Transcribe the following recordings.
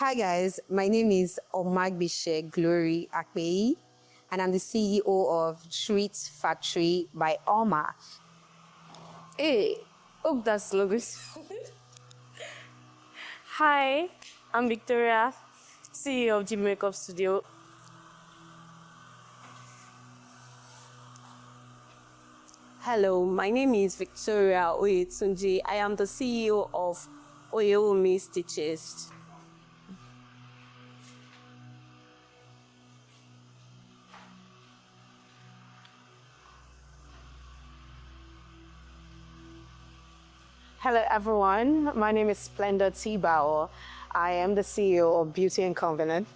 Hi guys, my name is Omagbishe Glory Akpeyi, and I'm the CEO of Treat Factory by Oma. Hey, hope that's logos. Hi, I'm Victoria, CEO of the Makeup Studio. Hello, my name is Victoria Oyetunji. I am the CEO of Oyeomi Stitches. Hello everyone, my name is Splendor Tibao. I am the CEO of Beauty and Covenant.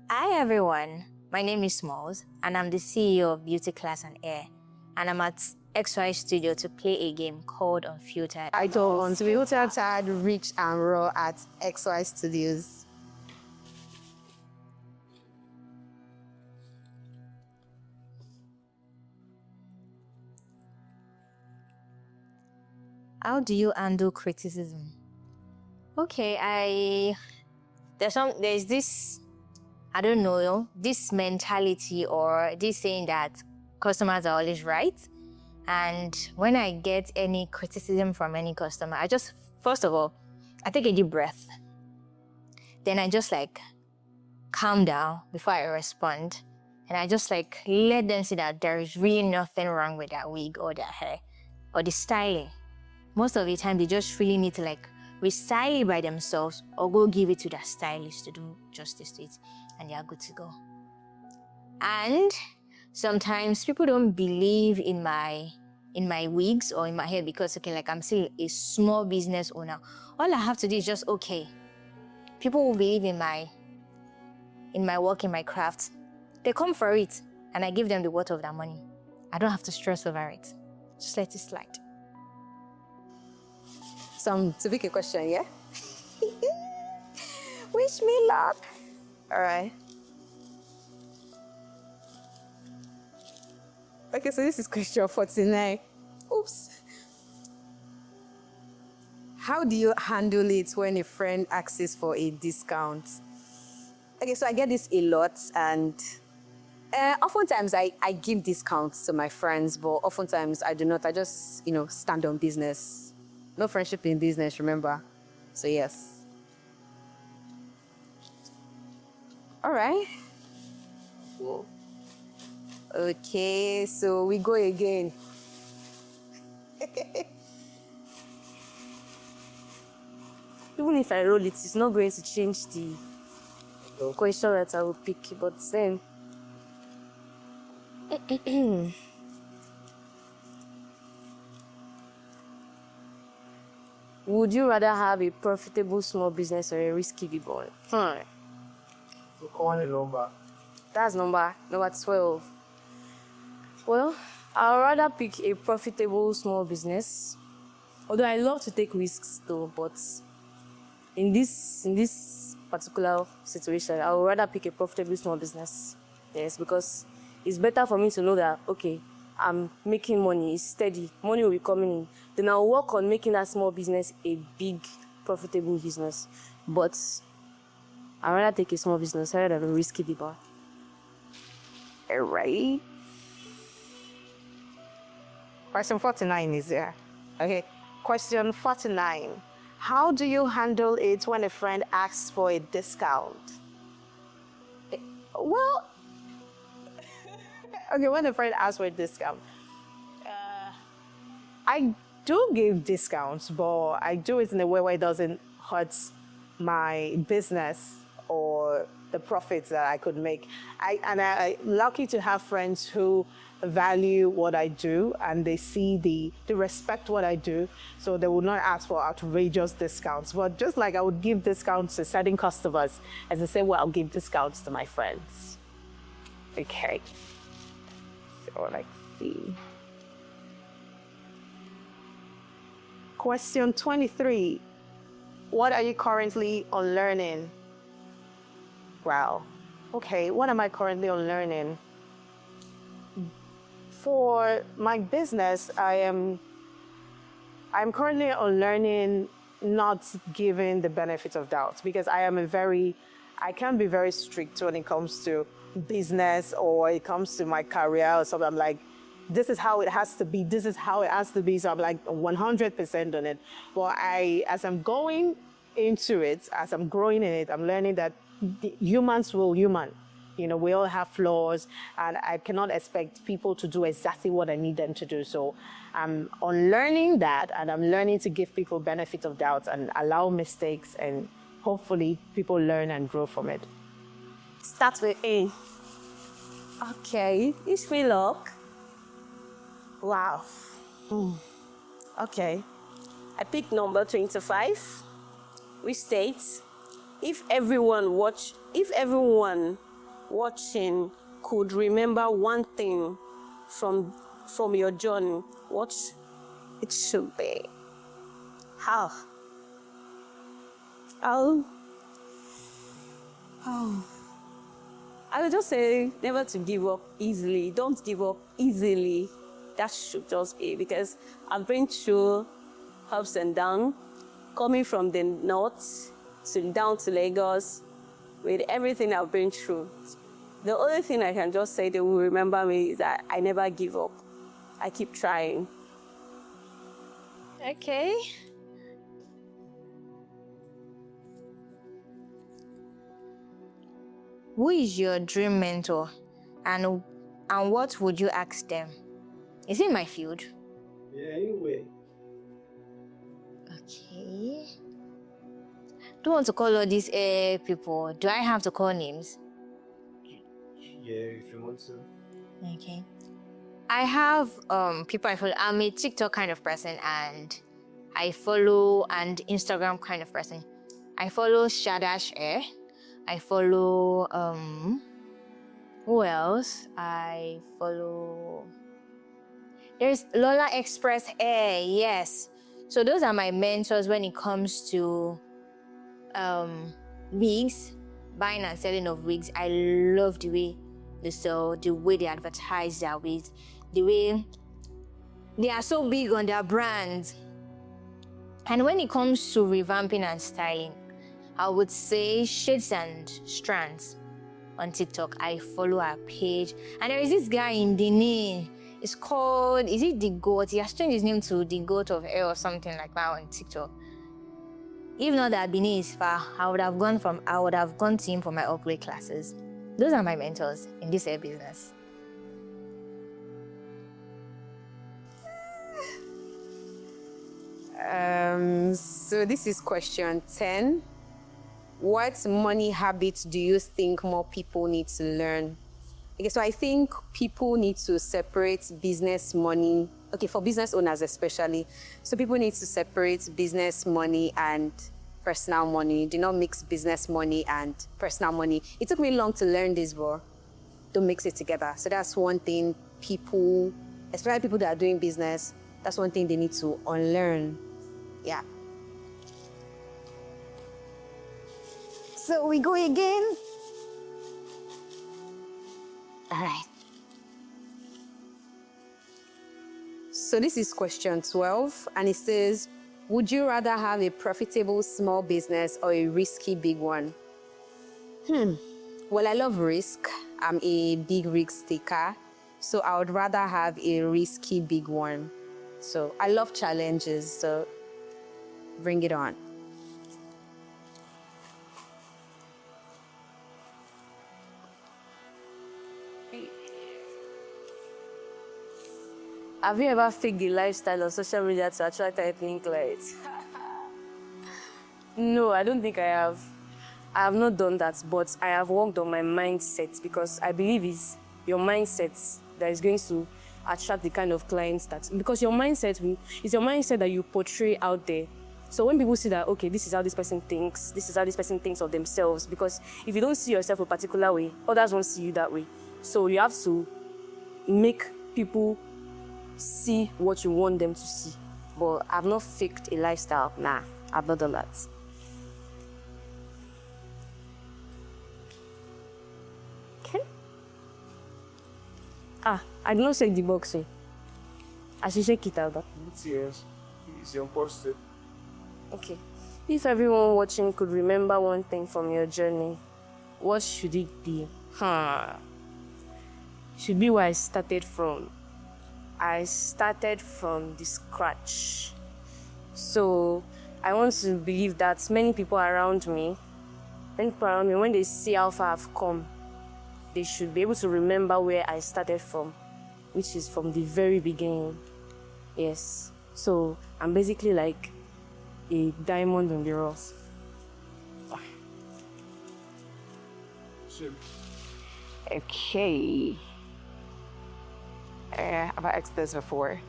Hi everyone, my name is Smalls and I'm the CEO of Beauty Class and Air, and I'm at XY Studio to play a game called Unfiltered. I don't Unfiltered, Rich and Raw at XY Studios. How do you handle criticism? Okay, there's this, I don't know, this mentality or this saying that customers are always right. And when I get any criticism from any customer, first of all, I take a deep breath. Then I just calm down before I respond. And I just let them see that there is really nothing wrong with that wig or their hair or the styling. Most of the time, they just really need to restyle it by themselves or go give it to their stylist to do justice to it, and they are good to go. And sometimes people don't believe in my wigs or in my hair because I'm still a small business owner. All I have to do is just people who believe in my work, in my craft, they come for it and I give them the worth of their money. I don't have to stress over it. Just let it slide. To pick a question, yeah? Wish me luck. All right. Okay, so this is question 49. Oops. How do you handle it when a friend asks for a discount? Okay, so I get this a lot, and oftentimes I give discounts to my friends, but oftentimes I do not. I just, stand on business. No friendship in business, remember? So yes. All right. Whoa. Okay, so we go again. Even if I roll it, it's not going to change the question that I will pick, but then would you rather have a profitable small business or a risky big one? So call a number. That's number 12. Well, I'd rather pick a profitable small business. Although I love to take risks though, but in this particular situation, I would rather pick a profitable small business. Yes, because it's better for me to know that, okay, I'm making money, it's steady, money will be coming in. Then I'll work on making that small business a big, profitable business. But I'd rather take a small business rather than a risky big one. All right. Question 49 is there. Okay. Question 49. How do you handle it when a friend asks for a discount? Well, okay, when a friend asks for a discount, I do give discounts, but I do it in a way where it doesn't hurt my business or the profits that I could make. I'm lucky to have friends who value what I do and they respect what I do, so they will not ask for outrageous discounts. But just like I would give discounts to certain customers, as I say, well, I'll give discounts to my friends. Okay. So let's see. Question 23. What are you currently unlearning? Wow. Okay, what am I currently unlearning? For my business, I I'm currently unlearning not giving the benefit of doubt because I can be very strict when it comes to business or it comes to my career or something. I'm like, this is how it has to be. This is how it has to be. So I'm like 100% on it. But as I'm going into it, as I'm growing in it, I'm learning that humans will human. You know, we all have flaws, and I cannot expect people to do exactly what I need them to do. So I'm unlearning that, and I'm learning to give people benefit of doubt and allow mistakes, and hopefully people learn and grow from it. Start with A. Okay, wish me luck. Wow. Okay. I picked number 25, which states, if everyone watching could remember one thing from your journey, what it should be. How? I would just say never to give up easily. Don't give up easily. That should just be, because I've been through ups and downs, coming from the north down to Lagos, with everything I've been through. The only thing I can just say they will remember me is that I never give up. I keep trying. Okay. Who is your dream mentor, and what would you ask them? Is it my field? Yeah, anyway. Okay. Do you want to call all these people? Do I have to call names? Yeah, if you want to. Okay. I have people I follow. I'm a TikTok kind of person, and I follow and Instagram kind of person. I follow Shadash Air. I follow who else? I follow, there's Lola Express Air, yes. So those are my mentors when it comes to wigs, buying and selling of wigs. I love the way they sell, the way they advertise their wigs, the way they are so big on their brand. And when it comes to revamping and styling, I would say Shades and Strands on TikTok. I follow her page. And there is this guy in Benin. It's called, is it The Goat? He has changed his name to The Goat of Air or something like that on TikTok. If not that Benin is far, I would have gone to him for my upgrade classes. Those are my mentors in this hair business. So this is question 10. What money habits do you think more people need to learn? Okay, so I think people need to separate business money. Okay, for business owners especially. So people need to separate business money and personal money. Do not mix business money and personal money. It took me long to learn this, but don't mix it together. So that's one thing people, especially people that are doing business, that's one thing they need to unlearn. Yeah. So we go again. All right. So this is question 12, and it says, would you rather have a profitable small business or a risky big one? Well, I love risk. I'm a big risk taker, so I would rather have a risky big one. So I love challenges, so bring it on. Have you ever faked the lifestyle on social media to attract ethnic clients? No, I don't think I have. I have not done that, but I have worked on my mindset, because I believe it's your mindset that is going to attract the kind of clients that, because your mindset is your mindset that you portray out there. So when people see that, okay, this is how this person thinks, this is how this person thinks of themselves, because if you don't see yourself a particular way, others won't see you that way. So you have to make people see what you want them to see. But I've not faked a lifestyle. Nah, I've not done that. Okay. I did not shake the box. I should shake it out. Serious. It's your posted. Okay. If everyone watching could remember one thing from your journey, what should it be? Should be where I started from. I started from the scratch. So I want to believe that many people around me, when they see how far I've come, they should be able to remember where I started from, which is from the very beginning. Yes. So I'm basically like a diamond in the rough. Sure. Okay. Have I asked this before?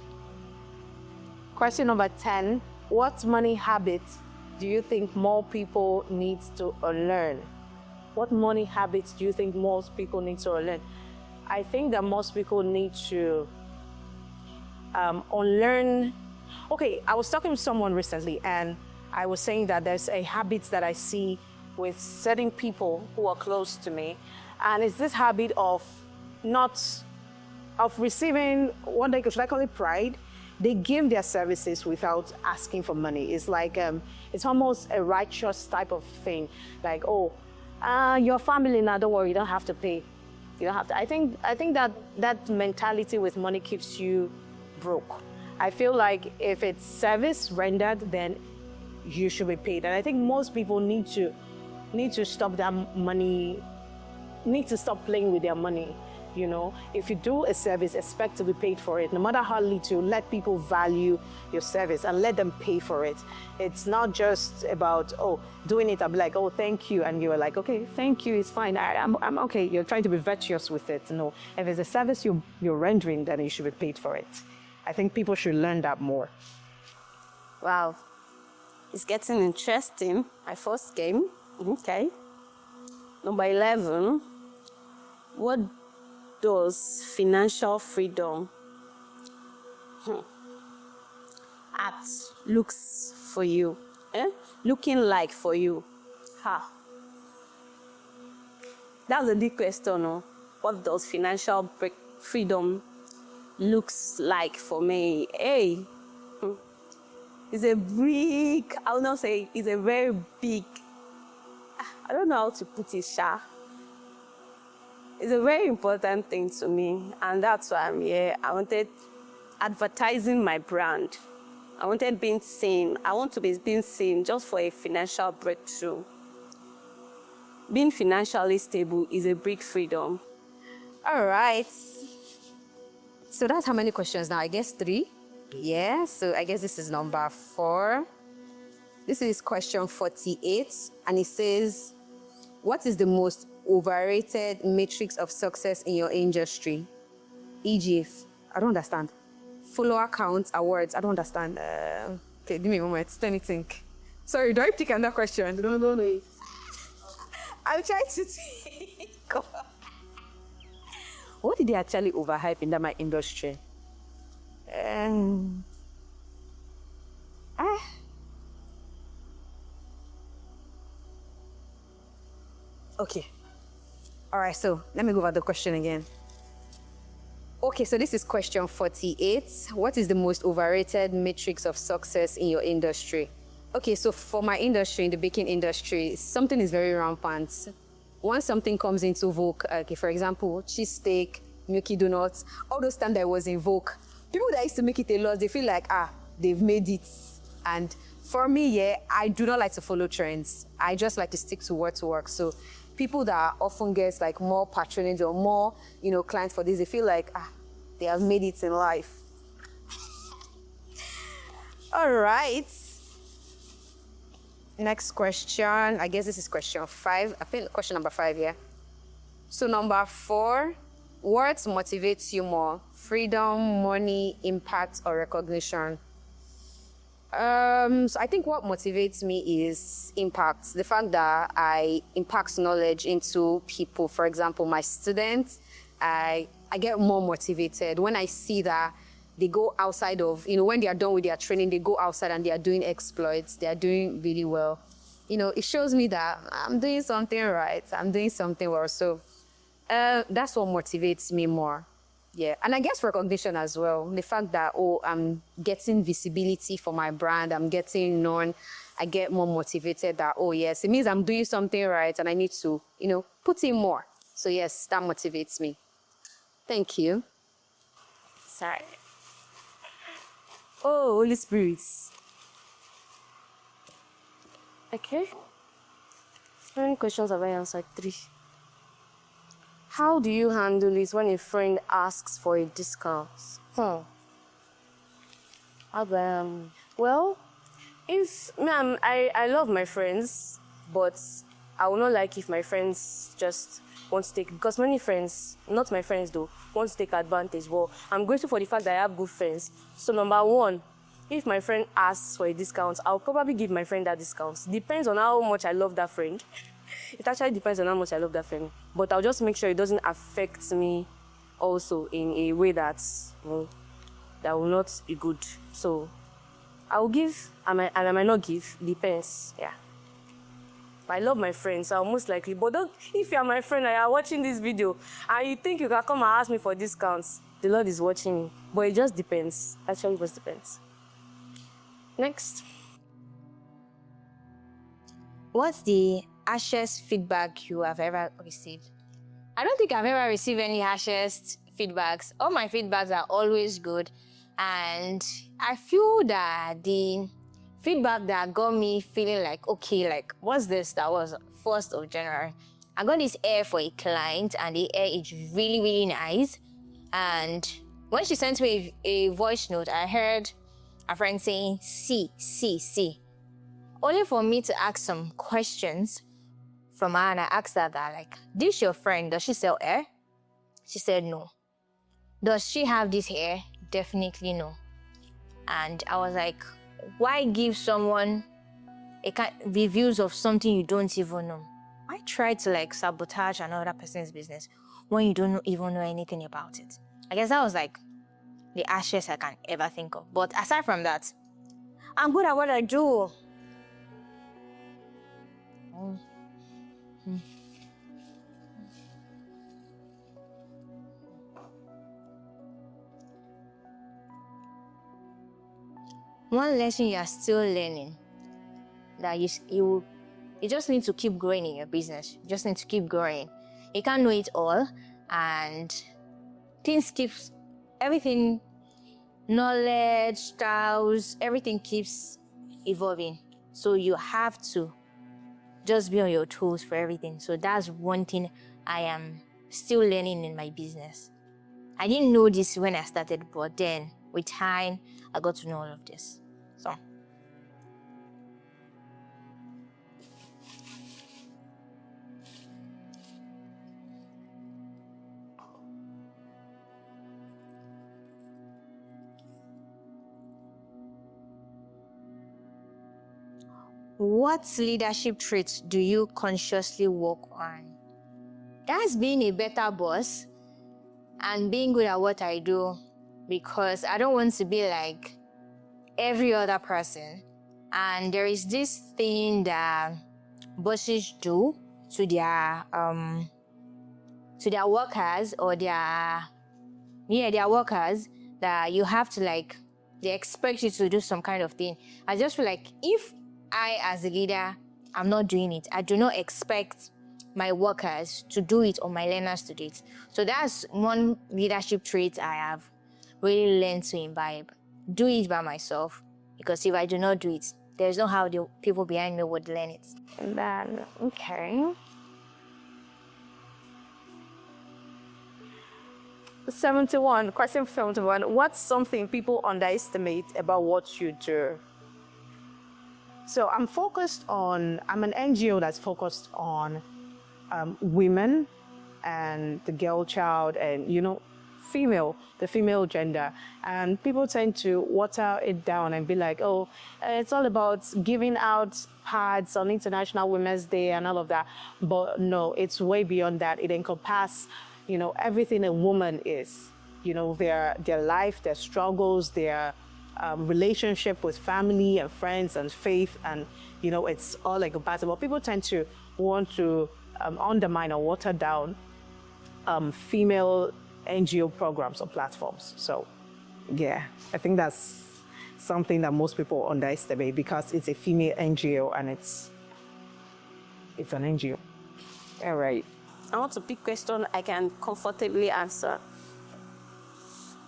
Question number 10. What money habits do you think more people need to unlearn? What money habits do you think most people need to unlearn? I think that most people need to unlearn. Okay, I was talking to someone recently and I was saying that there's a habit that I see with certain people who are close to me, and it's this habit of receiving what they could call it pride. They give their services without asking for money. It's like it's almost a righteous type of thing. Like, oh, your family now, don't worry, you don't have to pay. You don't have to. I think that mentality with money keeps you broke. I feel like if it's service rendered, then you should be paid. And I think most people need to stop that money, need to stop playing with their money. You know, if you do a service, expect to be paid for it. No matter how little, let people value your service and let them pay for it. It's not just about, oh, doing it, I'm like, oh, thank you. And you're like, okay, thank you, it's fine. I'm okay. You're trying to be virtuous with it. No, if it's a service you're rendering, then you should be paid for it. I think people should learn that more. Wow. It's getting interesting. My first game. Okay. Number 11. What does financial freedom act looks for you? Looking like for you? That's a big question. No? What does financial freedom looks like for me? Hey, it's a big, I will not say it's a very big, I don't know how to put it, Sha. It's a very important thing to me, and that's why I'm here. I wanted advertising my brand. I wanted being seen. I want to be being seen just for a financial breakthrough. Being financially stable is a big freedom. All right. So that's how many questions now? I guess 3. Yeah, so I guess this is number 4. This is question 48, and it says, what is the most overrated matrix of success in your industry? E.g., I don't understand. Follower counts, awards, I don't understand. Okay, give me a moment. Let me think. Sorry, do I pick another question? No. I'm trying to think. What did they actually overhype in my industry? Okay. All right, so let me go over the question again. Okay, so this is question 48. What is the most overrated matrix of success in your industry? Okay, so for my industry, in the baking industry, something is very rampant. Once something comes into vogue, okay, for example, cheesesteak, milky donuts, all those times that it was in vogue, people that used to make it a lot, they feel like, they've made it. And for me, yeah, I do not like to follow trends. I just like to stick to what's work. So people that often get like more patronage or more, clients for this, they feel like, they have made it in life. All right. Next question. I guess this is question 5. I think question number 5, yeah. So number 4, what motivates you more? Freedom, money, impact, or recognition? So I think what motivates me is impact. The fact that I impact knowledge into people. For example, my students, I get more motivated when I see that they go outside of, when they are done with their training, they go outside and they are doing exploits. They are doing really well. It shows me that I'm doing something right. I'm doing something well. So that's what motivates me more. Yeah, and I guess recognition as well. The fact that, oh, I'm getting visibility for my brand, I'm getting known, I get more motivated that, oh, yes, it means I'm doing something right and I need to, put in more. So, yes, that motivates me. Thank you. Sorry. Oh, Holy Spirit. Okay. How many questions have I answered? 3. How do you handle it when a friend asks for a discount? How do well, if I love my friends, but I will not like if my friends just want to take, because many friends, not my friends though, want to take advantage. Well, I'm grateful for the fact that I have good friends. So number one, if my friend asks for a discount, I'll probably give my friend that discount. Depends on how much I love that friend. It actually depends on how much I love that friend. But I'll just make sure it doesn't affect me also in a way that's, that will not be good. So I'll give, and I might not give. Depends, yeah. But I love my friends, so I'll most likely. But if you're my friend and you're watching this video and you think you can come and ask me for discounts, the Lord is watching me. But it just depends. Actually, it just depends. Next. What's the harshest feedback you have ever received? I don't think I've ever received any harshest feedbacks. All my feedbacks are always good. And I feel that the feedback that got me feeling like, okay, like, what's this? That was 1st of January. I got this hair for a client, and the hair is really, really nice. And when she sent me a voice note, I heard a friend saying, see. Only for me to ask some questions from her, and I asked her that, like, this your friend, does she sell hair? She said no. Does she have this hair? Definitely no. And I was like, why give someone reviews of something you don't even know? Why try to like sabotage another person's business when you don't even know anything about it? I guess that was like the harshest I can ever think of. But aside from that, I'm good at what I do. One lesson you are still learning, that you just need to keep growing in your business. You just need to keep growing. You can't know it all, and everything, knowledge, styles, everything keeps evolving. So you have to just be on your toes for everything. So that's one thing I am still learning in my business. I didn't know this when I started, but then with time, I got to know all of this. So. What leadership traits do you consciously work on? That's being a better boss and being good at what I do, because I don't want to be like every other person. And there is this thing that bosses do to their workers, or their workers, that you have to like, they expect you to do some kind of thing. I just feel like if I, as a leader, I'm not doing it, I do not expect my workers to do it or my learners to do it. So that's one leadership trait I have really learned to imbibe. Do it by myself, because if I do not do it, there's no how the people behind me would learn it. And then, okay. 71, question 71. What's something people underestimate about what you do? So I'm an NGO that's focused on women and the girl child and, the female gender. And people tend to water it down and be like, oh, it's all about giving out pads on International Women's Day and all of that. But no, it's way beyond that. It encompasses, everything a woman is, their life, their struggles, their relationship with family and friends and faith, and it's all encompassing. But people tend to want to undermine or water down female NGO programs or platforms. So, yeah, I think that's something that most people underestimate because it's a female NGO and it's an NGO. All right. I want to pick question I can comfortably answer.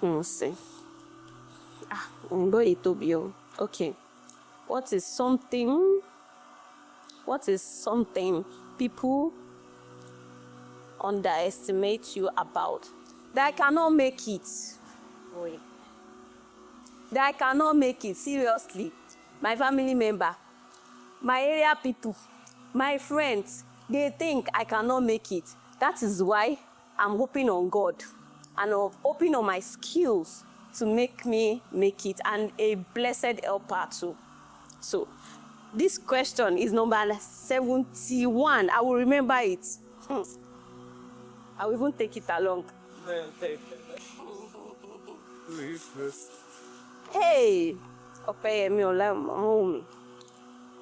Let's see. Okay. What is something people underestimate you about? That I cannot make it. Boy. That I cannot make it, seriously. My family member, my area people, my friends, they think I cannot make it. That is why I'm hoping on God and hoping on my skills to make me make it, and a blessed helper too. So this question is number 71. I will remember it. I will even take it along. Hey, okay,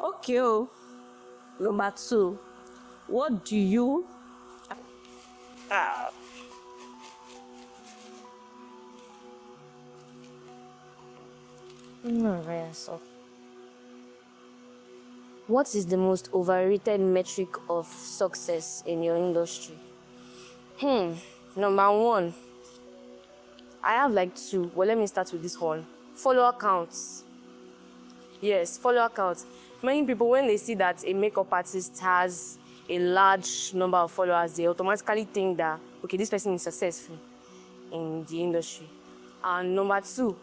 okay. Number 2. What do you What is the most overrated metric of success in your industry? Number 1. I have like 2. Well, let me start with this one. Follower counts. Yes, follower counts. Many people, when they see that a makeup artist has a large number of followers, they automatically think that, okay, this person is successful in the industry. And number 2,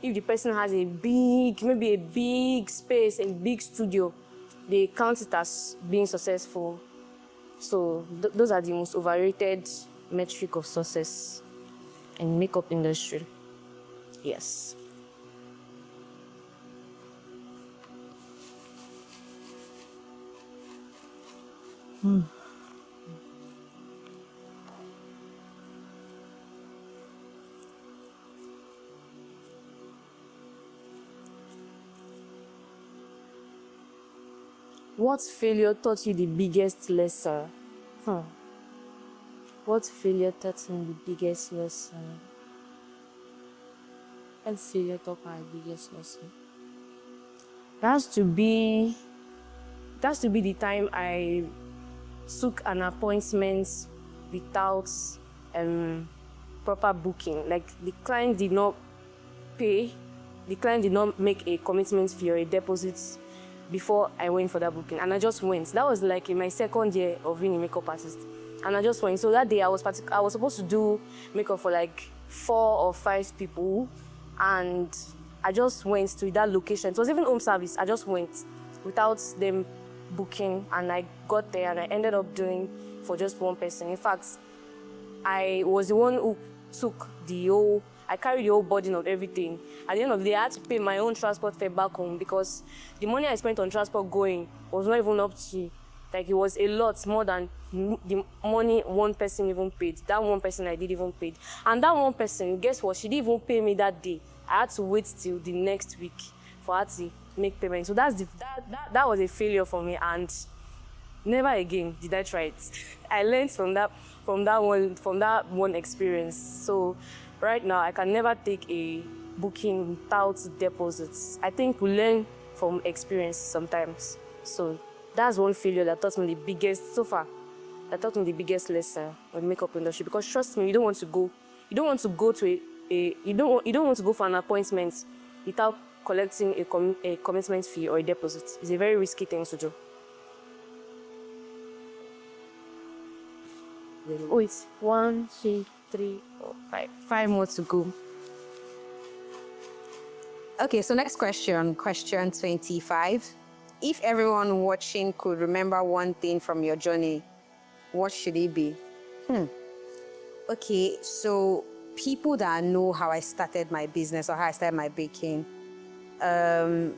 if the person has maybe a big space, a big studio, they count it as being successful. So those are the most overrated metric of success in makeup industry. Yes. What failure taught you the biggest lesson? What failure taught me the biggest lesson? What failure taught my biggest lesson? That's to be the time I took an appointment without proper booking. Like the client did not pay, the client did not make a commitment fee or a deposit before I went for that booking, and I just went. That was like in my second year of being a makeup artist, and I just went. So that day I was supposed to do makeup for like 4 or 5 people, and I just went to that location. It was even home service. I just went without them booking, and I got there and I ended up doing for just one person. In fact, I was the one who I carried the whole burden of everything. At the end of the day, I had to pay my own transport fare back home because the money I spent on transport going was not even up to, like, it was a lot more than the money one person even paid. That one person I did even paid. And that one person, guess what? She didn't even pay me that day. I had to wait till the next week for her to make payment. So that was a failure for me, and never again did I try it. I learned from that one experience. So right now, I can never take a booking without deposits. I think we learn from experience sometimes. So that's one failure that taught me the biggest lesson with makeup industry. Because trust me, you don't want to go for an appointment without collecting a commitment fee or a deposit. It's a very risky thing to do. Oh, it's 1, 2, 3, 4, 5. 5 more to go. Okay, so next question 25. If everyone watching could remember one thing from your journey, what should it be? Okay, so people that know how I started my business or how I started my baking, there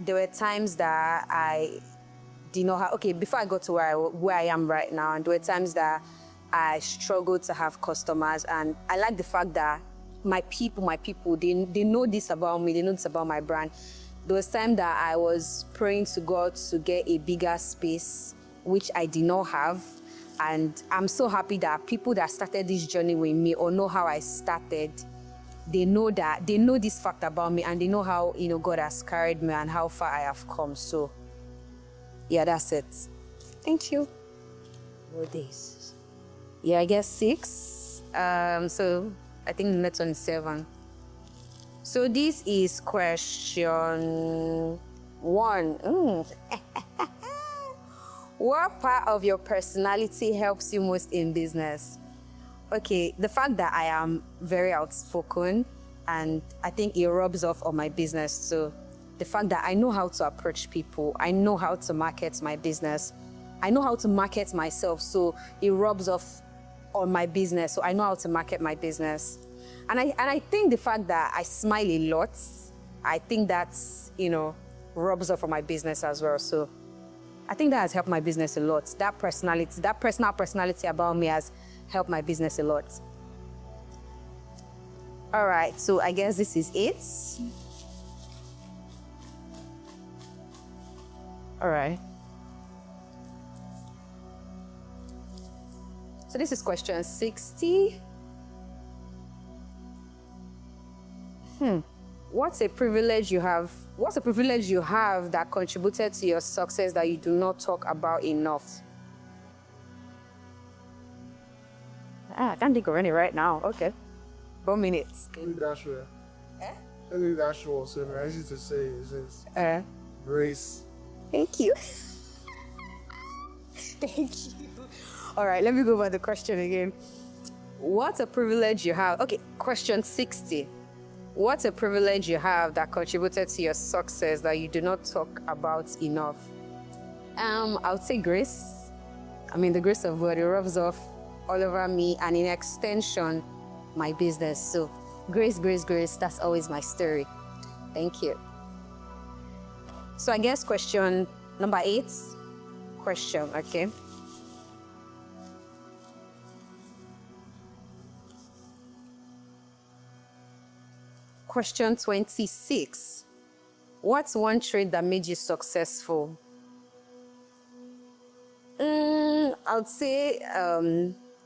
were times that I did not have, okay, before I got to where I am right now, and there were times that I struggled to have customers, and I like the fact that my people, they know this about me, they know this about my brand. There was time that I was praying to God to get a bigger space, which I did not have. And I'm so happy that people that started this journey with me or know how I started, they know this fact about me, and they know how, God has carried me and how far I have come. So yeah, that's it. Thank you. What days? Yeah, I guess 6. So I think the next one is 7. So this is question 1. What part of your personality helps you most in business? Okay, the fact that I am very outspoken, and I think it rubs off on my business. So the fact that I know how to approach people, I know how to market my business, I know how to market myself, so it rubs off on my business. So I know how to market my business. And I think the fact that I smile a lot, I think that's, rubs off on my business as well. So I think that has helped my business a lot. That personality, that personal personality about me has helped my business a lot. All right, so I guess this is it. All right. So this is question 60. What's a privilege you have that contributed to your success that you do not talk about enough? I can't think of any right now. Okay. 1 minute. Only that's rare. Only that's rare. So easy to say is this. Grace. Thank you. Thank you. All right, let me go over the question again. What a privilege you have. Okay, question 60. What's a privilege you have that contributed to your success that you do not talk about enough? I would say grace. I mean, the grace of God, it rubs off all over me, and in extension, my business. So grace, grace, grace, that's always my story. Thank you. So I guess question number 8. Question, okay. Question 26. What's one trait that made you successful? I would say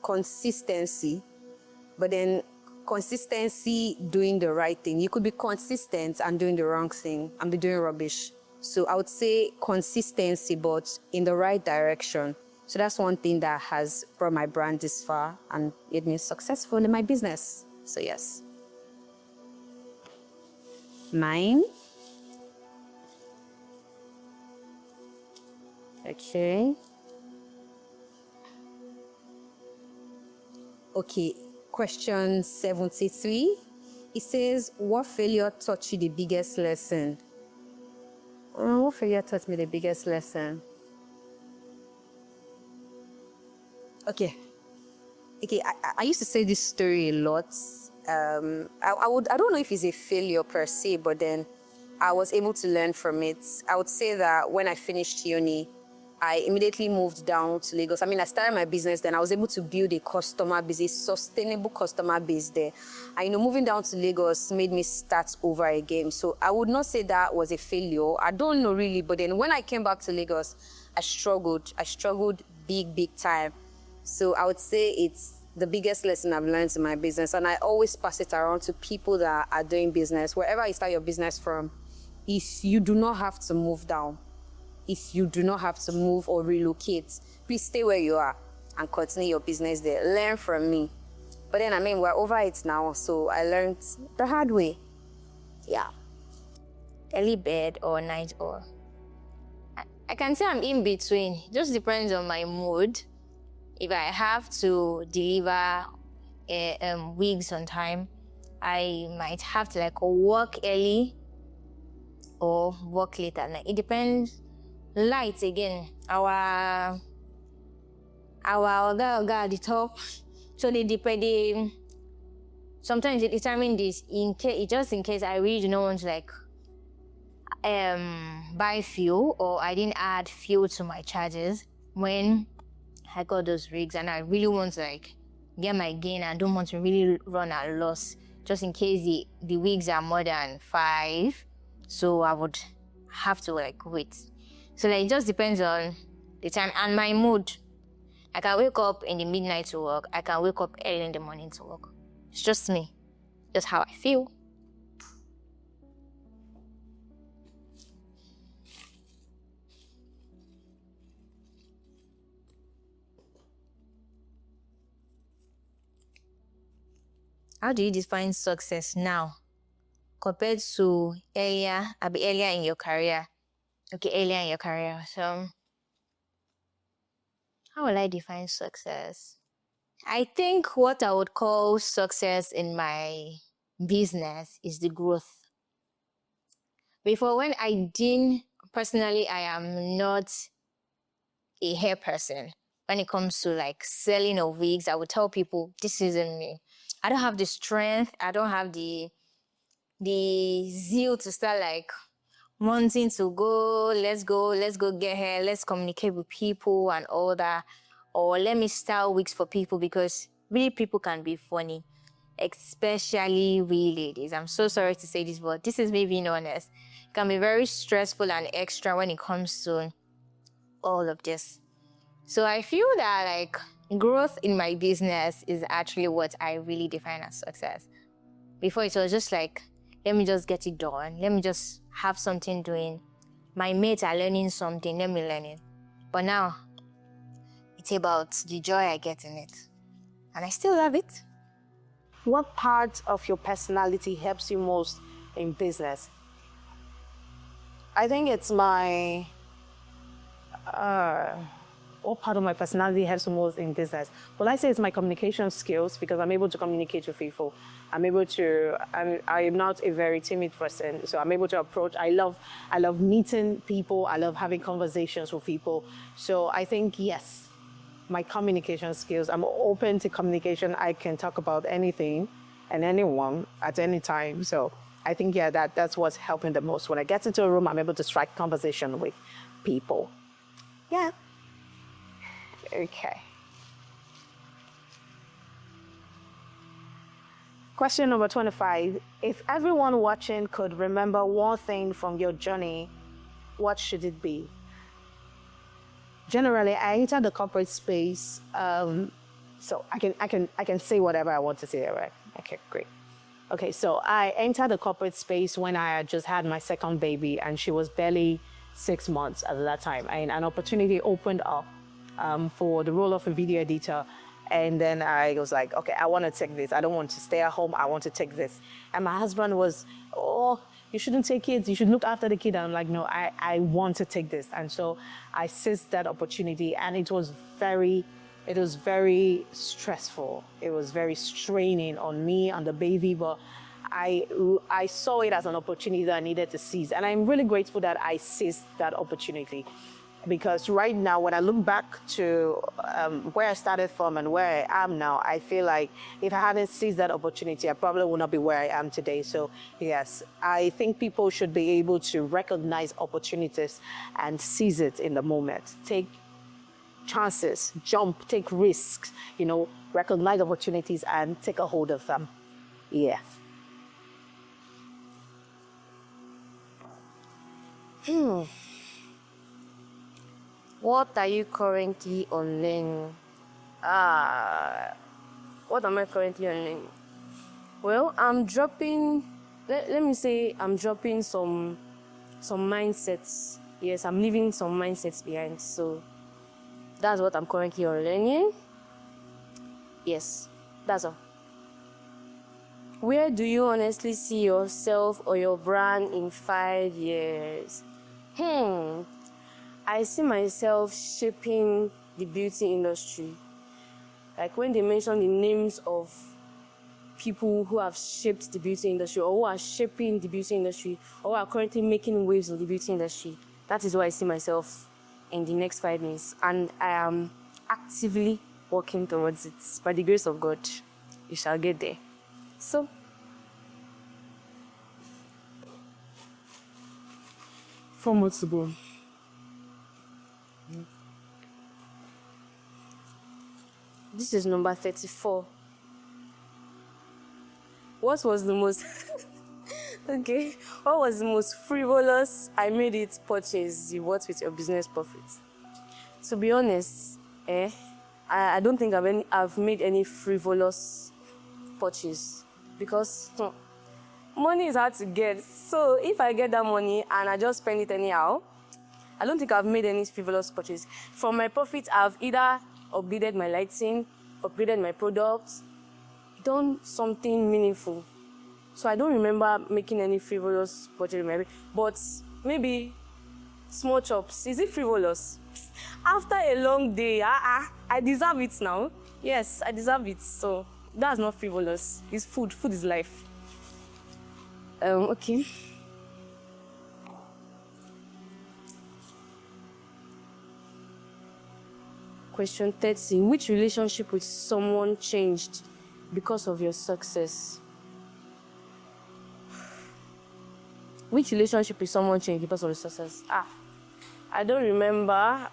consistency, but then consistency doing the right thing. You could be consistent and doing the wrong thing and be doing rubbish. So I would say consistency, but in the right direction. So that's one thing that has brought my brand this far and made me successful in my business. So yes. 9. Okay. Okay, question 73. It says, what failure taught you the biggest lesson? What failure taught me the biggest lesson? Okay, I used to say this story a lot. I don't know if it's a failure per se, but then I was able to learn from it. I would say that when I finished uni, I immediately moved down to Lagos. I mean, I started my business, then I was able to build a customer base, a sustainable customer base there. And, moving down to Lagos made me start over again. So I would not say that was a failure. I don't know really, but then when I came back to Lagos, I struggled. I struggled big time. So I would say it's the biggest lesson I've learned in my business. And I always pass it around to people that are doing business. Wherever you start your business from, if you do not have to move down, if you do not have to move or relocate, please stay where you are and continue your business there. Learn from me. But then, I mean, we're over it now, so I learned the hard way. Yeah. Early bed or night owl? I can say I'm in between. Just depends on my mood. If I have to deliver wigs on time, I might have to work early or work late at night. It depends. Light again. Our oga at the top. So they depend. Sometimes they determine this just in case I really do not want to buy fuel, or I didn't add fuel to my charges when I got those rigs, and I really want to get my gain and don't want to really run at loss, just in case the wigs are more than 5, so I would have to wait. So it just depends on the time and my mood. I can wake up in the midnight to work. I can wake up early in the morning to work. It's just me. Just how I feel. How do you define success now compared to earlier in your career? Okay, earlier in your career. So, how will I define success? I think what I would call success in my business is the growth. Before, when I didn't, personally, I am not a hair person. When it comes to like selling of wigs, I would tell people, this isn't me. I don't have the strength. I don't have the zeal to start like wanting to let's go get hair, let's communicate with people and all that. Or let me style wigs for people, because really people can be funny, especially we ladies. I'm so sorry to say this, but this is me being honest. It can be very stressful and extra when it comes to all of this. So I feel that like growth in my business is actually what I really define as success. Before it was just like, let me just get it done. Let me just have something doing. My mates are learning something, let me learn it. But now, it's about the joy I get in it. And I still love it. What part of your personality helps you most in business? I think it's my what part of my personality helps me most in business? Well, I say it's my communication skills, because I'm able to communicate with people. I'm not a very timid person, so I'm able to approach. I love meeting people. I love having conversations with people. So I think, yes, my communication skills. I'm open to communication. I can talk about anything and anyone at any time. So I think, yeah, that's what's helping the most. When I get into a room, I'm able to strike conversation with people. Yeah. Okay. Question number 25. If everyone watching could remember one thing from your journey, what should it be? Generally, I enter the corporate space, so I can say whatever I want to say, right? Okay, great. Okay, so I entered the corporate space when I had just had my second baby, and she was barely 6 months at that time, and an opportunity opened up for the role of a video editor. And then I was like, okay, I want to take this. I don't want to stay at home. I want to take this. And my husband was, oh, you shouldn't take kids. You should look after the kid. And I'm like, no, I want to take this. And so I seized that opportunity, and it was very stressful. It was very straining on me and the baby, but I saw it as an opportunity that I needed to seize. And I'm really grateful that I seized that opportunity. Because right now, when I look back to where I started from and where I am now, I feel like if I hadn't seized that opportunity, I probably would not be where I am today. So yes, I think people should be able to recognize opportunities and seize it in the moment. Take chances, jump, take risks, recognize opportunities and take a hold of them. Yeah. What are you currently unlearning? What am I currently unlearning? Well, I'm dropping, let me say I'm dropping some mindsets. Yes, I'm leaving some mindsets behind. So that's what I'm currently unlearning. Yes, that's all. Where do you honestly see yourself or your brand in 5 years? I see myself shaping the beauty industry. Like when they mention the names of people who have shaped the beauty industry, or who are shaping the beauty industry, or who are currently making waves in the beauty industry, that is where I see myself in the next 5 years. And I am actively working towards it. By the grace of God, you shall get there. So, Four months to go. this is number 34. What was the most okay? What was the most frivolous I made it purchase you bought with your business profits? To be honest, I don't think I've made any frivolous purchase because money is hard to get. So if I get that money and I just spend it anyhow, I don't think I've made any frivolous purchase. From my profits, I've either upgraded my lighting, upgraded my products, done something meaningful. So I don't remember making any frivolous purchase, but maybe small chops. Is it frivolous? After a long day, I deserve it now. Yes, I deserve it. So that's not frivolous. It's food. Food is life. Okay. Question 30. Which relationship with someone changed because of your success? Which relationship with someone changed because of your success? I don't remember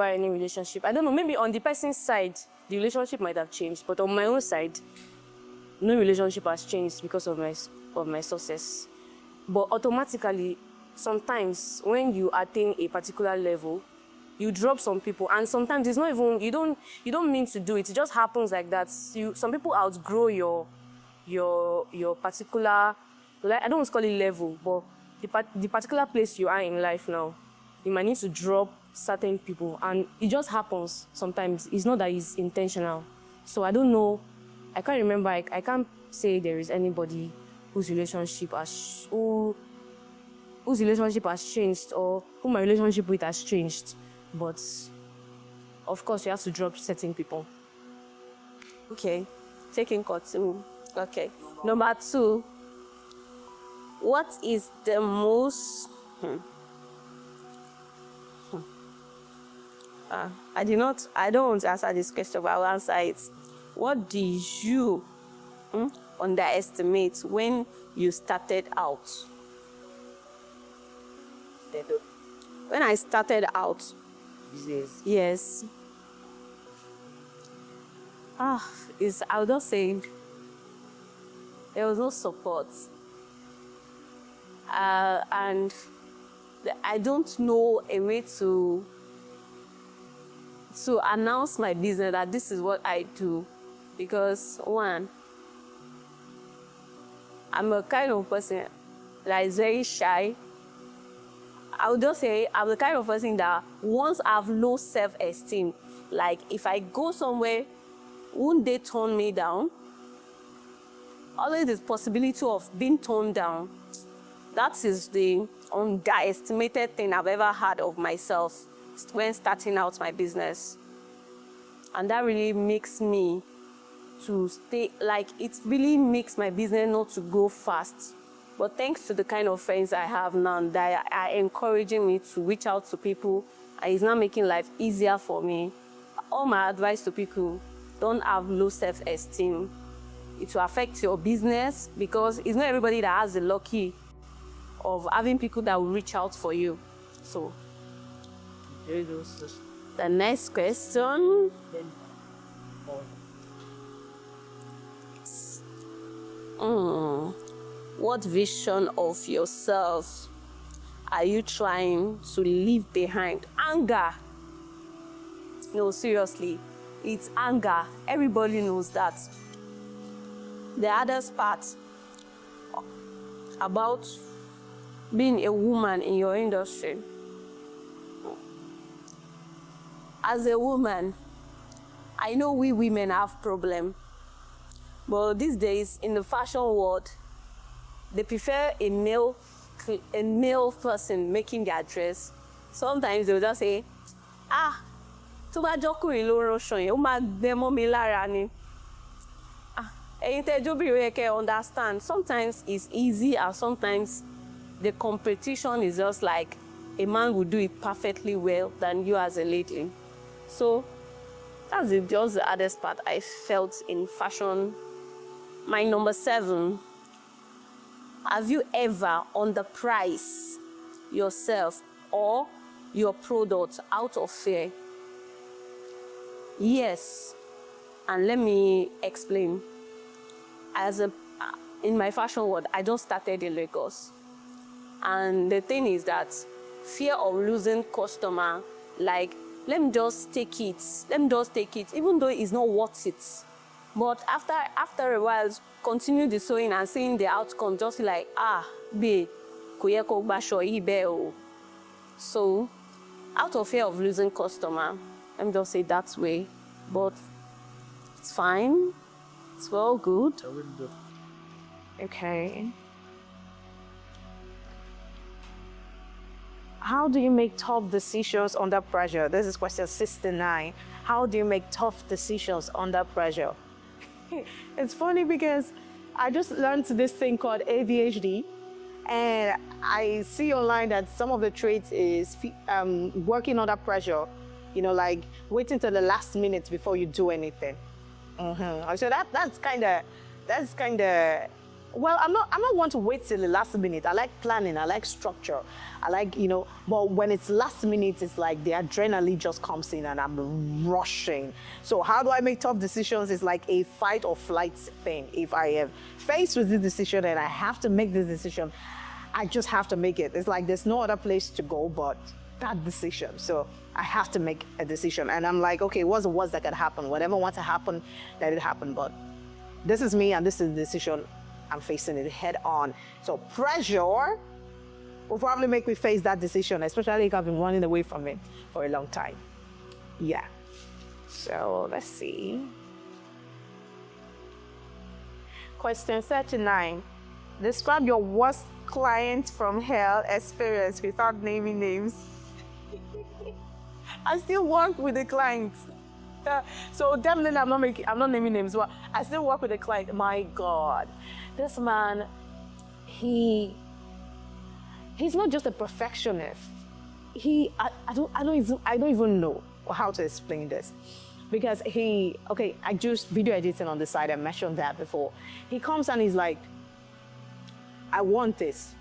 any relationship. I don't know, maybe on the person's side, the relationship might have changed, but on my own side, no relationship has changed because of my success. But automatically, sometimes when you attain a particular level, you drop some people, and sometimes it's not even you don't mean to do it. It just happens like that. Some people outgrow your particular, like, I don't want to call it level, but the particular place you are in life now, you might need to drop certain people, and it just happens sometimes. It's not that it's intentional. So I don't know. I can't remember. I can't say there is anybody whose relationship has changed or who my relationship with has changed. But of course, you have to drop certain people. Okay, taking continue. Okay, number 2. What is the most? I don't want to answer this question, but I'll answer it. What did you underestimate when you started out? When I started out, yes. I'll just say there was no support. And I don't know a way to announce my business that this is what I do. Because one, I'm a kind of person that is very shy. I would just say I'm the kind of person that once I have low self-esteem, like if I go somewhere, won't they turn me down? Always this possibility of being turned down. That is the underestimated thing I've ever had of myself when starting out my business. And that really makes me to stay, like, it really makes my business not to go fast. But thanks to the kind of friends I have now that are encouraging me to reach out to people, and it's now making life easier for me. All my advice to people, don't have low self-esteem. It will affect your business because it's not everybody that has the lucky of having people that will reach out for you. So, the next question. What vision of yourself are you trying to leave behind? Anger. No, seriously, it's anger. Everybody knows that. The hardest part about being a woman in your industry. As a woman, I know we women have problem, but these days in the fashion world, they prefer a male person making their dress. Sometimes they'll just say, tó bá jọ́kùnrin ló ránṣọ yẹn, ó máa gbẹ mọ́ mi lára ni. Ẹ̀yin tẹ́ jóbìnrin yẹ kẹ́ understand. Sometimes it's easy and sometimes the competition is just like a man will do it perfectly well than you as a lady. So that's just the hardest part I felt in fashion. My number 7. Have you ever underpriced yourself or your product out of fear? Yes. And let me explain. In my fashion world, I just started in Lagos. And the thing is that fear of losing customer, like let me just take it. Let me just take it, even though it's not worth it. But after a while, continue the sewing and seeing the outcome, just like, babe, kò yẹ kó gbaṣọ yìí bẹ́ẹ̀ o. So, out of fear of losing customer, let me just say that way. But it's fine. It's well good. Okay. How do you make tough decisions under pressure? This is question 69. How do you make tough decisions under pressure? It's funny because I just learned this thing called ADHD, and I see online that some of the traits is working under pressure, you know, like waiting till the last minute before you do anything. So that's kind of, well, I'm not one to wait till the last minute. I like planning, I like structure, I like, you know, but when it's last minute, it's like the adrenaline just comes in and I'm rushing. So how do I make tough decisions? It's like a fight or flight thing. If I am faced with this decision and I have to make this decision, I just have to make it. It's like there's no other place to go but that decision. So I have to make a decision. And I'm like, okay, what's the worst that can happen? Whatever wants to happen, let it happen. But this is me and this is the decision. I'm facing it head on. So pressure will probably make me face that decision, especially if I've been running away from it for a long time. Yeah. So let's see. Question 39. Describe your worst client from hell experience without naming names. I still work with the clients. So definitely I'm not naming names, but I still work with the client. My God, this man, he's not just a perfectionist. I don't even know how to explain this. Because I do video editing on the side, I mentioned that before. He comes and he's like, I want this.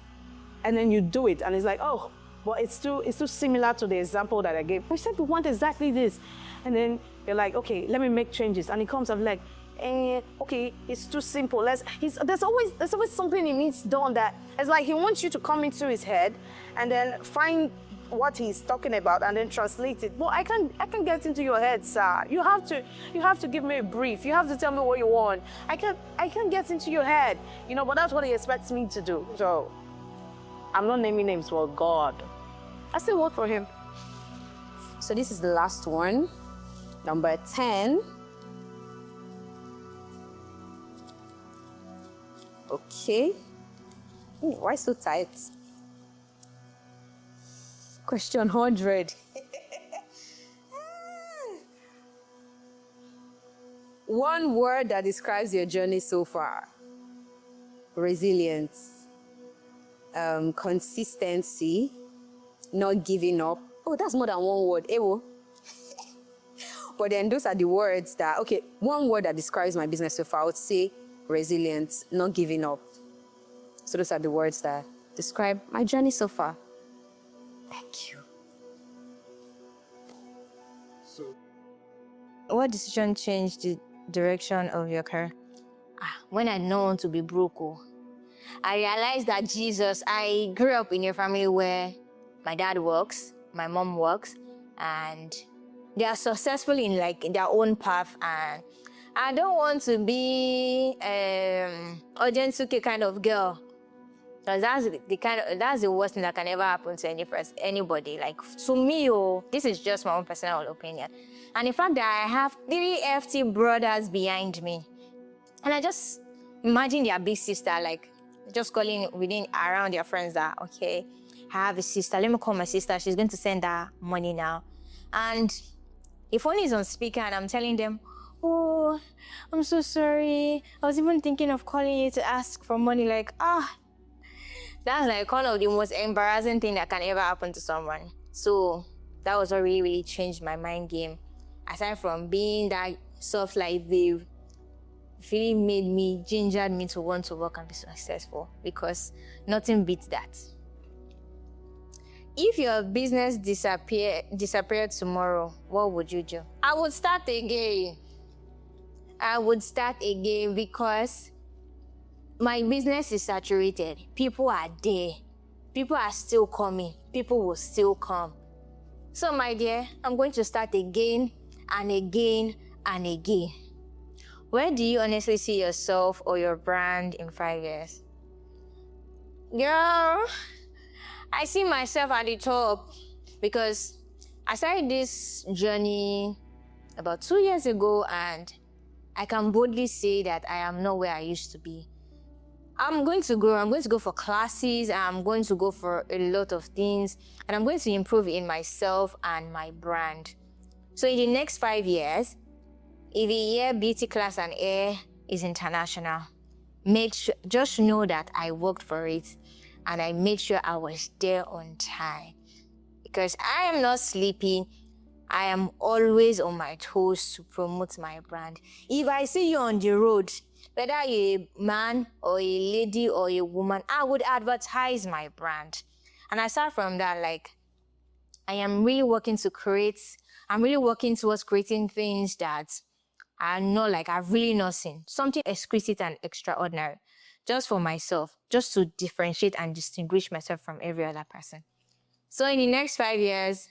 And then you do it and it's like, oh, but it's too similar to the example that I gave. We said we want exactly this. And then you're like, okay, let me make changes. And he comes and like, okay, it's too simple. There's always something he needs done that it's like he wants you to come into his head and then find what he's talking about and then translate it. But I can get into your head, sir. You have to give me a brief. You have to tell me what you want. I can get into your head, you know, but that's what he expects me to do. So I'm not naming names for God. I still work for him. So this is the last one. Number 10. Okay. Ooh, why so tight? Question 100. One word that describes your journey so far. Resilience. Consistency. Not giving up. Oh, that's more than one word. Ewo. But then those are the words that, okay, one word that describes my business so far, I would say resilience, not giving up. So those are the words that describe my journey so far. Thank you. So, What decision changed the direction of your career? When I didn't want to be broke, I realized that I grew up in a family where my dad works, my mom works, and they are successful in their own path, and I don't want to be Ojensuke kind of girl. Because that's the worst thing that can ever happen to anybody. Like, to me, this is just my own personal opinion. And the fact that I have 3 FT brothers behind me, and I just imagine their big sister, like, just calling around their friends that, okay, I have a sister, let me call my sister, she's going to send her money now. And if phone is on speaker and I'm telling them, oh, I'm so sorry, I was even thinking of calling you to ask for money, like, that's like one of the most embarrassing things that can ever happen to someone. So that was what really, really changed my mind game. Aside from being that soft like they really gingered me to want to work and be successful, because nothing beats that. If your business disappeared tomorrow, what would you do? I would start again. Because my business is saturated. People are there. People are still coming. People will still come. So, my dear, I'm going to start again and again and again. Where do you honestly see yourself or your brand in 5 years? Girl, I see myself at the top because I started this journey about 2 years ago, and I can boldly say that I am not where I used to be. I'm going to grow. I'm going to go for classes. I'm going to go for a lot of things, and I'm going to improve in myself and my brand. So in the next 5 years, if a year beauty class and hair is international, just know that I worked for it and I made sure I was there on time. Because I am not sleeping, I am always on my toes to promote my brand. If I see you on the road, whether you're a man or a lady or a woman, I would advertise my brand. And aside from that, I'm really working towards creating things that are not I've really not seen. Something exquisite and extraordinary. Just for myself, just to differentiate and distinguish myself from every other person. So in the next 5 years,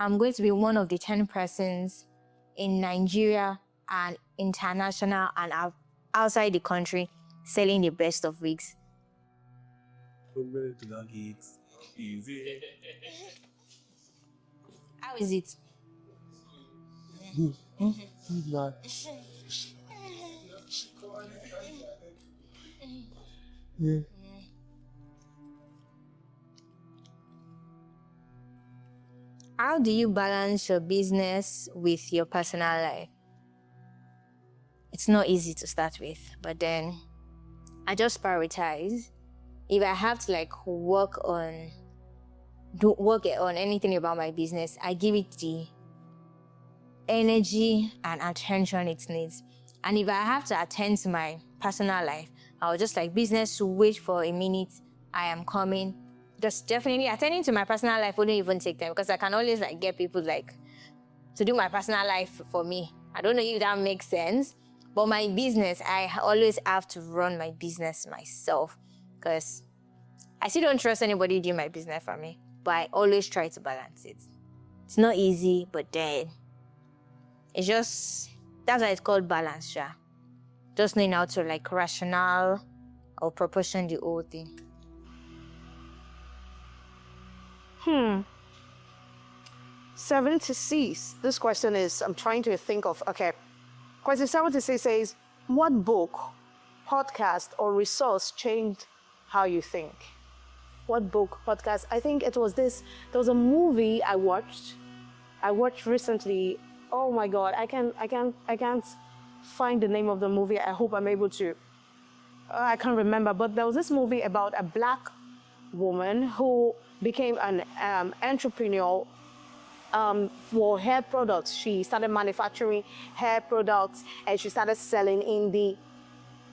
I'm going to be one of the 10 persons in Nigeria and international and outside the country selling the best of wigs. How is it? Yeah. How do you balance your business with your personal life? It's not easy to start with, but then I just prioritize. If I have to work on anything about my business, I give it the energy and attention it needs. And if I have to attend to my personal life, I'll just business to wait for a minute, I am coming. Just definitely attending to my personal life wouldn't even take time because I can always get people to do my personal life for me. I don't know if that makes sense, but my business, I always have to run my business myself because I still don't trust anybody doing my business for me, but I always try to balance it. It's not easy, but then it's that's why it's called balance, yeah. Just knowing how to rational or proportion the whole thing. 76. This question is, I'm trying to think of, okay. Question 76 says, what book, podcast, or resource changed how you think? What book, podcast? I think it was there was a movie I watched recently. Oh my God, I can't find the name of the movie. I hope I'm able to. I can't remember, but there was this movie about a black woman who became an entrepreneur for hair products. She started manufacturing hair products and she started selling in the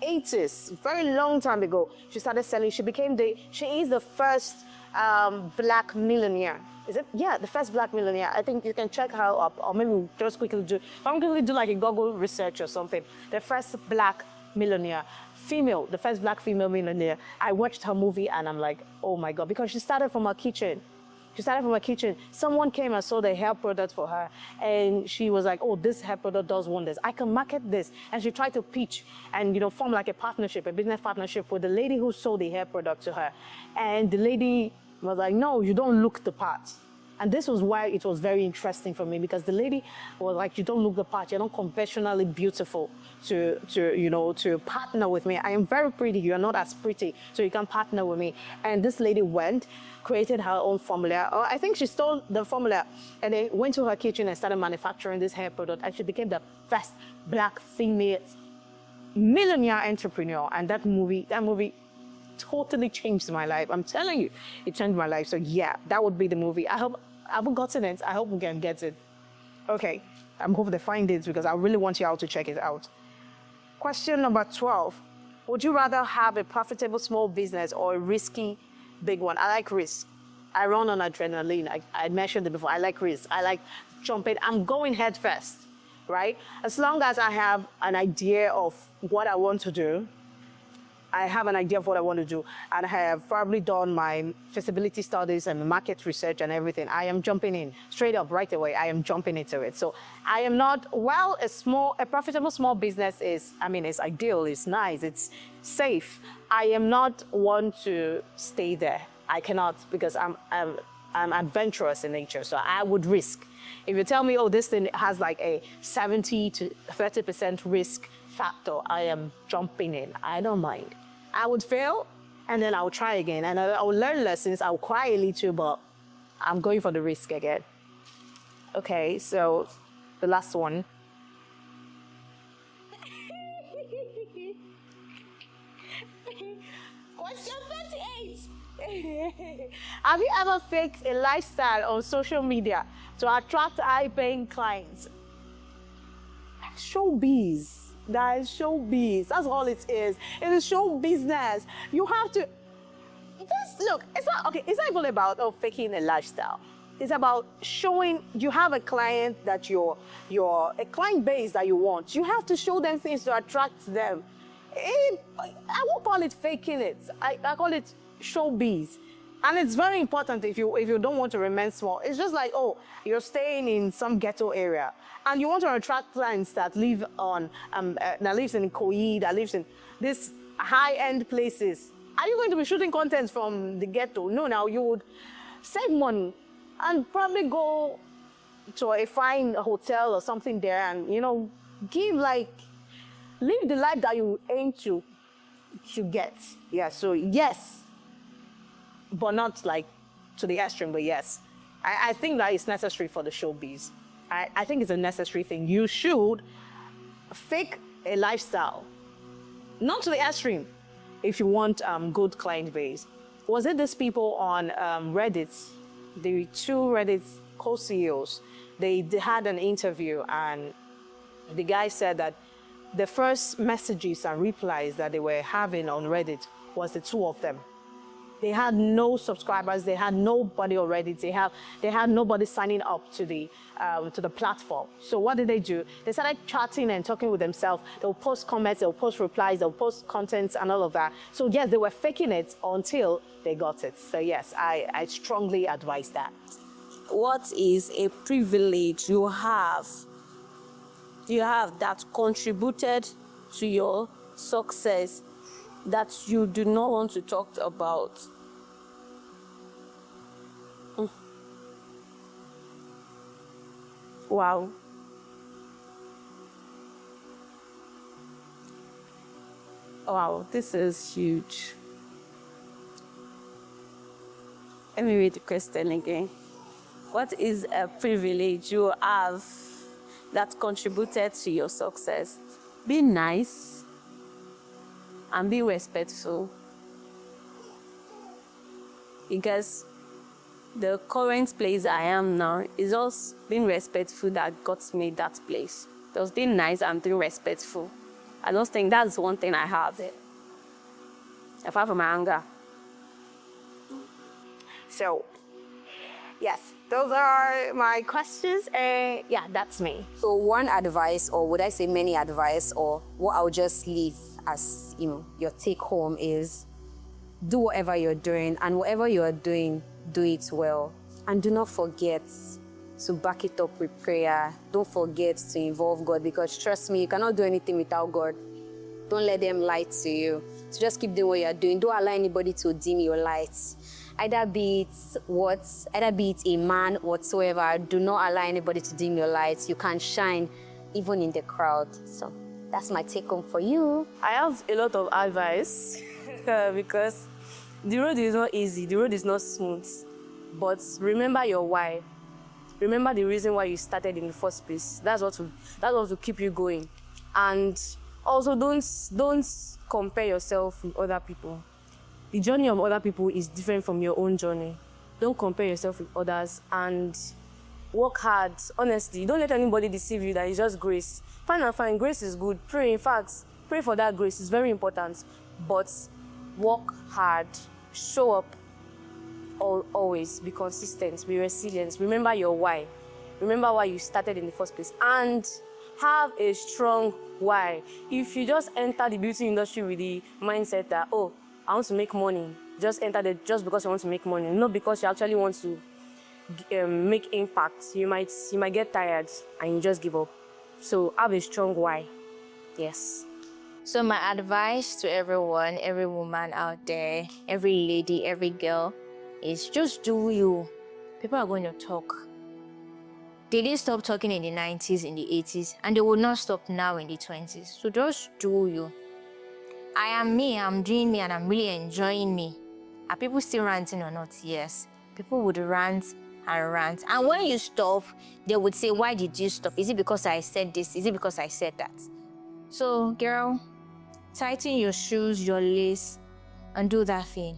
80s, very long time ago. She started selling. She is the first black millionaire. Is it? Yeah, the first black millionaire. I think you can check her up, or maybe we'll just quickly do a Google research or something. The first black millionaire. The first black female millionaire. I watched her movie and I'm like, oh my God, because she started from her kitchen. Someone came and saw the hair product for her and she was like, oh, this hair product does wonders. I can market this. And she tried to pitch and, form a business partnership with the lady who sold the hair product to her. And the lady was like, no, you don't look the part. And this was why it was very interesting for me, because the lady was like, you don't look the part, you're not conventionally beautiful to partner with me. I am very pretty, you're not as pretty, so you can partner with me. And this lady created her own formula. Or I think she stole the formula and then went to her kitchen and started manufacturing this hair product. And she became the first black female millionaire entrepreneur. And that movie totally changed my life. I'm telling you, it changed my life. So yeah, that would be the movie. I haven't gotten it. I hope we can get it. Okay, I'm hoping to find it because I really want you all to check it out. Question number 12. Would you rather have a profitable small business or a risky big one? I like risk. I run on adrenaline. I mentioned it before. I like risk. I like jumping. I'm going head first, right? As long as I have an idea of what I want to do, I have an idea of what I want to do, and I have probably done my feasibility studies and market research and everything, I am jumping in straight up right away. I am jumping into it. So I am not, while a profitable small business is, I mean, it's ideal, it's nice, it's safe. I am not one to stay there. I cannot, because I'm adventurous in nature, so I would risk. If you tell me, oh, this thing has like a 70 to 30% risk factor, I am jumping in. I don't mind. I would fail, and then I'll try again, and I'll learn lessons. I'll cry a little, but I'm going for the risk again. Okay, so the last one. Question 38. Have you ever faked a lifestyle on social media to attract high-paying clients? Showbiz. That is showbiz. That's all it is. It is show business. You have to. Look, it's not okay. It's not even about faking a lifestyle. It's about showing you have a client that you're a client base that you want. You have to show them things to attract them. I won't call it faking it. I call it showbiz. And it's very important if you don't want to remain small. It's just like, oh, you're staying in some ghetto area and you want to attract clients that live on that lives in Koyi, that lives in these high-end places. Are you going to be shooting content from the ghetto? No, now you would save money and probably go to a fine hotel or something there and, live the life that you aim to get. Yeah, so yes, but not like to the extreme, but yes. I think that is necessary for the showbiz. I think it's a necessary thing. You should fake a lifestyle, not to the extreme, if you want good client base. Was it these people on Reddit, the two Reddit co-CEOs, they had an interview and the guy said that the first messages and replies that they were having on Reddit was the two of them. They had no subscribers. They had nobody on Reddit. They had nobody signing up to the platform. So what did they do? They started chatting and talking with themselves. They'll post comments. They'll post replies. They'll post content and all of that. So yes, they were faking it until they got it. So yes, I strongly advise that. What is a privilege you have that contributed to your success that you do not want to talk about? Wow. Wow, this is huge. Let me read the question again. What is a privilege you have that contributed to your success? Be nice and be respectful. Because the current place I am now is just being respectful that got me that place. Just being nice and being respectful. I just think that's one thing I have. Apart from my anger. So, yes, those are my questions. Yeah, that's me. So one advice, or would I say many advice, or what I'll just leave as your take home is do whatever you're doing, and whatever you are doing, do it well. And do not forget to back it up with prayer. Don't forget to involve God, because trust me, you cannot do anything without God. Don't let them lie to you. So just keep doing what you're doing. Don't allow anybody to dim your lights. Either be it a man whatsoever. Do not allow anybody to dim your lights. You can shine even in the crowd. So that's my take home for you. I have a lot of advice because the road is not easy, the road is not smooth. But remember your why. Remember the reason why you started in the first place. That's what will keep you going. And also don't compare yourself with other people. The journey of other people is different from your own journey. Don't compare yourself with others and work hard. Honestly, don't let anybody deceive you that it's just grace. Fine and fine, grace is good. Pray, in fact, pray for that grace. It's very important. But work hard, show up always, be consistent, be resilient. Remember your why. Remember why you started in the first place. And have a strong Why? If you just enter the beauty industry with the mindset that, oh, I want to make money, just enter there just because you want to make money, not because you actually want to make impact, you might get tired and you just give up. So have a strong why. Yes. So my advice to everyone, every woman out there, every lady, every girl, is just do you. People are going to talk. They didn't stop talking in the 90s, in the 80s, and they will not stop now in the 20s. So just do you. I am me, I'm doing me, and I'm really enjoying me. Are people still ranting or not? Yes. People would rant and rant. And when you stop, they would say, why did you stop? Is it because I said this? Is it because I said that? So, girl, tighten your shoes, your lace, and do that thing.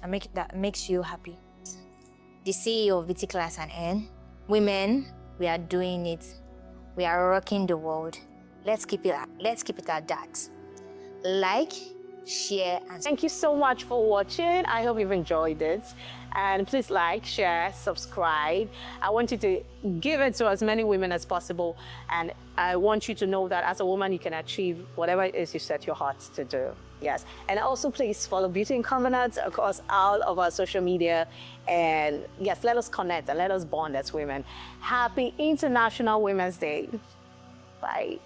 And that makes you happy. The CEO of VT Class and N, women, we are doing it. We are rocking the world. Let's keep it at that. Like, share, and Thank you so much for watching. I hope you've enjoyed it. And please like, share, subscribe. I want you to give it to as many women as possible. And I want you to know that as a woman, you can achieve whatever it is you set your heart to do. Yes. And also, please follow Beauty in Covenant across all of our social media. And yes, let us connect and let us bond as women. Happy International Women's Day. Bye.